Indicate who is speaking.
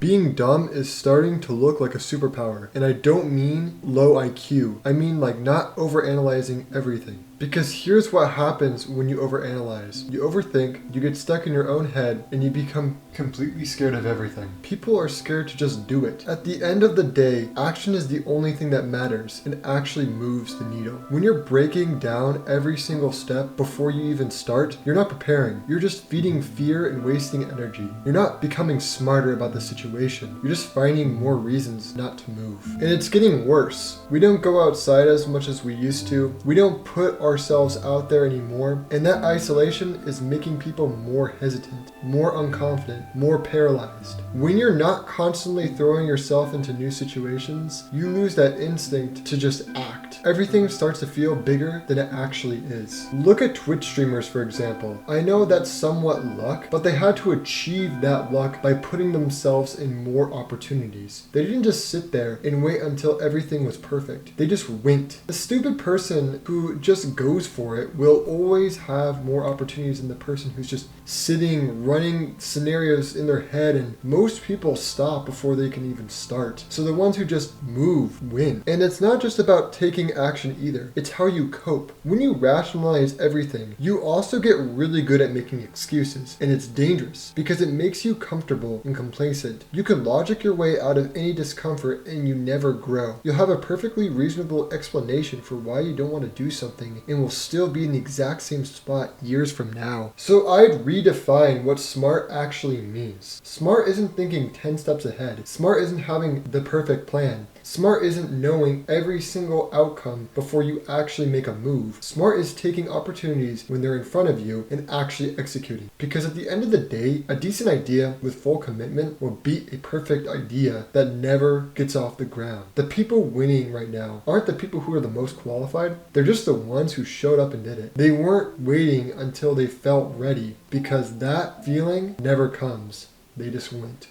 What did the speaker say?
Speaker 1: Being dumb is starting to look like a superpower. And I don't mean low IQ. I mean like not overanalyzing everything. Because here's what happens when you overanalyze. You overthink, you get stuck in your own head, and you become completely scared of everything. People are scared to just do it. At the end of the day, action is the only thing that matters and actually moves the needle. When you're breaking down every single step before you even start, you're not preparing. You're just feeding fear and wasting energy. You're not becoming smarter about the situation. You're just finding more reasons not to move. And it's getting worse. We don't go outside as much as we used to. We don't put ourselves out there anymore. And that isolation is making people more hesitant, more unconfident, more paralyzed. When you're not constantly throwing yourself into new situations, you lose that instinct to just act. Everything starts to feel bigger than it actually is. Look at Twitch streamers, for example. I know that's somewhat luck, but they had to achieve that luck by putting themselves in more opportunities. They didn't just sit there and wait until everything was perfect. They just went. The stupid person who just goes for it will always have more opportunities than the person who's just sitting, running scenarios in their head, and most people stop before they can even start. So the ones who just move win. And it's not just about taking action either. It's how you cope. When you rationalize everything, you also get really good at making excuses. And it's dangerous because it makes you comfortable and complacent. You can logic your way out of any discomfort and you never grow. You'll have a perfectly reasonable explanation for why you don't want to do something and will still be in the exact same spot years from now. So I'd redefine what smart actually means. Smart isn't thinking 10 steps ahead. Smart isn't having the perfect plan. Smart isn't knowing every single outcome before you actually make a move. Smart is taking opportunities when they're in front of you and actually executing. Because at the end of the day, a decent idea with full commitment will beat a perfect idea that never gets off the ground. The people winning right now aren't the people who are the most qualified. They're just the ones who showed up and did it. They weren't waiting until they felt ready, because that feeling never comes. They just went.